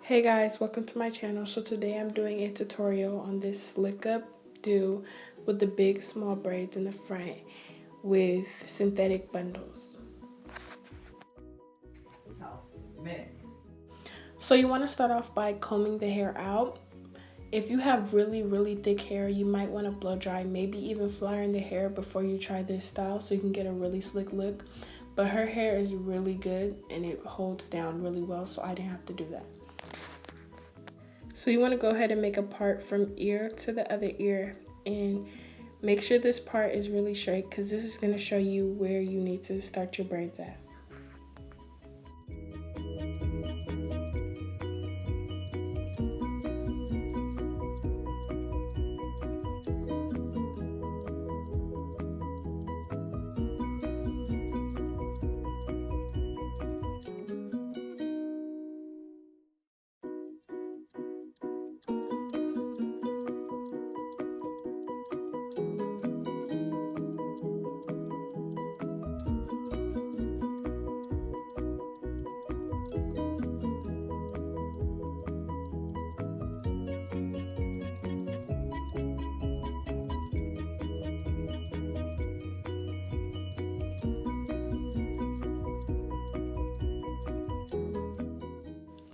Hey guys, welcome to my channel. So today I'm doing a tutorial on this slick up do with the big small braids in the front with synthetic bundles. So you want to start off by combing the hair out. If you have really thick hair, you might want to blow dry, maybe even fly in the hair before you try this style so you can get a really slick look. But her hair is really good and it holds down really well, so I didn't have to do that. So you want to go ahead and make a part from ear to the other ear and make sure this part is really straight because this is going to show you where you need to start your braids at.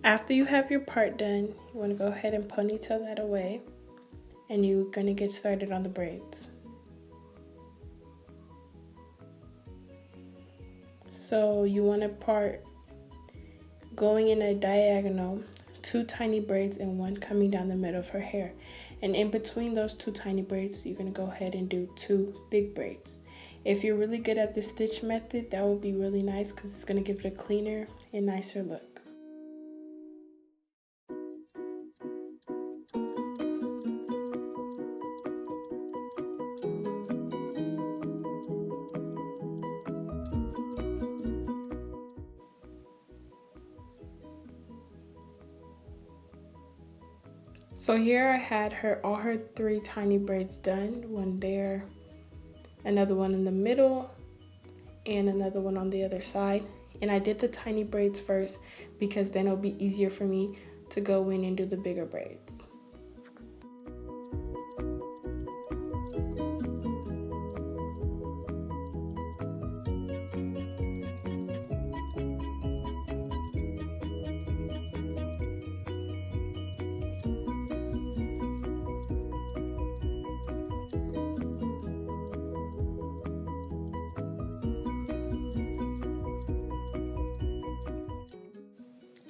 After you have your part done, you want to go ahead and ponytail that away, and you're going to get started on the braids. So you want to part going in a diagonal, 2 tiny braids and 1 coming down the middle of her hair. And in between those 2 tiny braids, you're going to go ahead and do 2 big braids. If you're really good at the stitch method, that would be really nice because it's going to give it a cleaner and nicer look. So here I had all her 3 tiny braids done, one there, another one in the middle, and another one on the other side. And I did the tiny braids first because then it'll be easier for me to go in and do the bigger braids.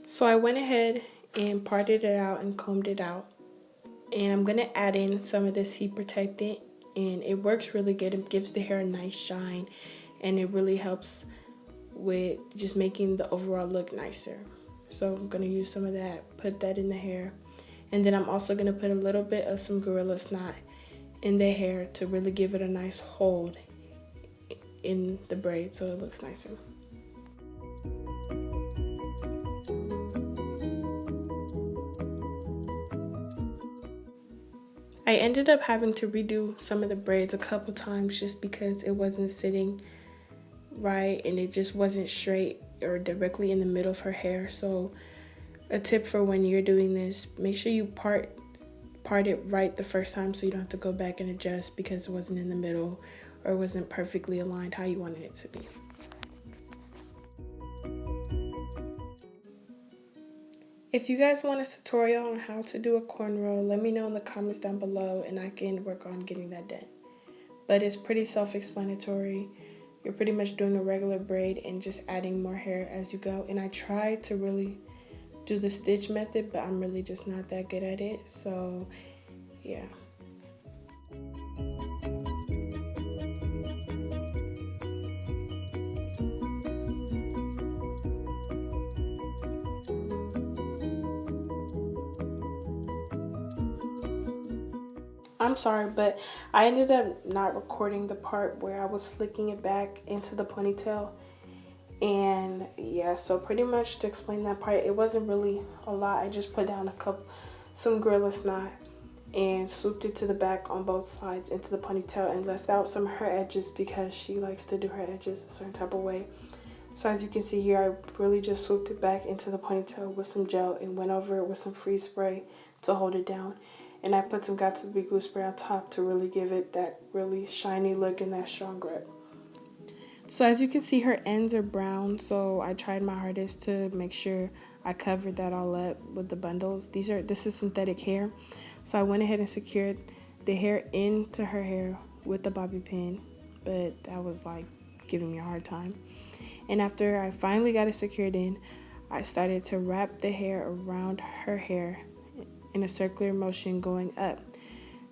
So I went ahead and parted it out and combed it out. And I'm going to add in some of this heat protectant, and it works really good. It gives the hair a nice shine, and it really helps with just making the overall look nicer. So I'm going to use some of that, put that in the hair. And then I'm also going to put a little bit of some Gorilla Snot in the hair to really give it a nice hold in the braid so it looks nicer. I ended up having to redo some of the braids a couple times just because it wasn't sitting right and it just wasn't straight or directly in the middle of her hair. So a tip for when you're doing this, make sure you part it right the first time so you don't have to go back and adjust because it wasn't in the middle or wasn't perfectly aligned how you wanted it to be. If you guys want a tutorial on how to do a cornrow, let me know in the comments down below and I can work on getting that done. But it's pretty self-explanatory. You're pretty much doing a regular braid and just adding more hair as you go. And I try to really do the stitch method, but I'm really just not that good at it. So, yeah. I'm sorry, but I ended up not recording the part where I was slicking it back into the ponytail. And yeah, so pretty much to explain that part, it wasn't really a lot. I just put down some Gorilla Snot and swooped it to the back on both sides into the ponytail and left out some of her edges because she likes to do her edges a certain type of way. So as you can see here, I really just swooped it back into the ponytail with some gel and went over it with some freeze spray to hold it down. And I put some Got To Be glue spray on top to really give it that really shiny look and that strong grip. So as you can see, her ends are brown, so I tried my hardest to make sure I covered that all up with the bundles. This is synthetic hair, so I went ahead and secured the hair into her hair with the bobby pin, but that was like giving me a hard time. And after I finally got it secured in, I started to wrap the hair around her hair in a circular motion going up.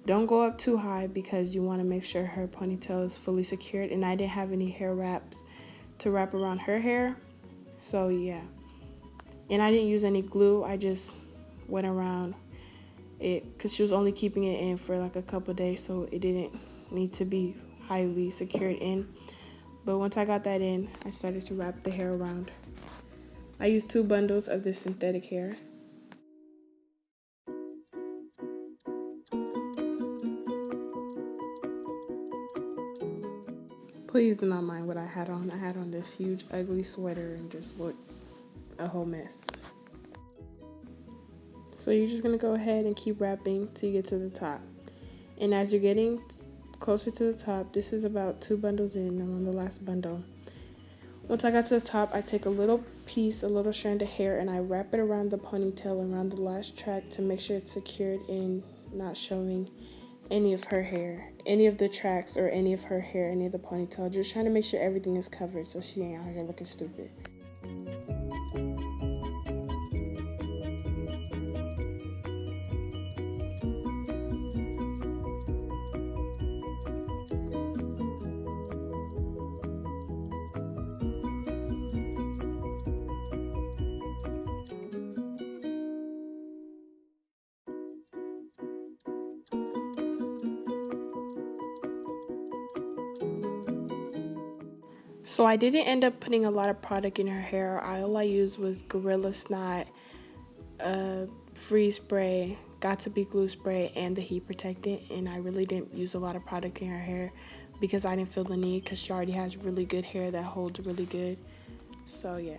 Don't go up too high because you want to make sure her ponytail is fully secured, and I didn't have any hair wraps to wrap around her hair, so yeah. And I didn't use any glue, I just went around it because she was only keeping it in for like a couple days, so it didn't need to be highly secured in. But once I got that in, I started to wrap the hair around. I used 2 bundles of this synthetic hair. Please do not mind what I had on. I had on this huge ugly sweater and just looked a whole mess. So you're just gonna go ahead and keep wrapping till you get to the top. And as you're getting closer to the top, this is about 2 bundles in. I'm on the last bundle. Once I got to the top, I take a little piece, a little strand of hair, and I wrap it around the ponytail and around the last track to make sure it's secured and not showing any of her hair, any of the tracks or any of her hair, any of the ponytail. Just trying to make sure everything is covered so she ain't out here looking stupid. So I didn't end up putting a lot of product in her hair. All I used was Gorilla Snot, freeze spray, Got To Be glue spray, and the heat protectant. And I really didn't use a lot of product in her hair because I didn't feel the need because she already has really good hair that holds really good. So yeah.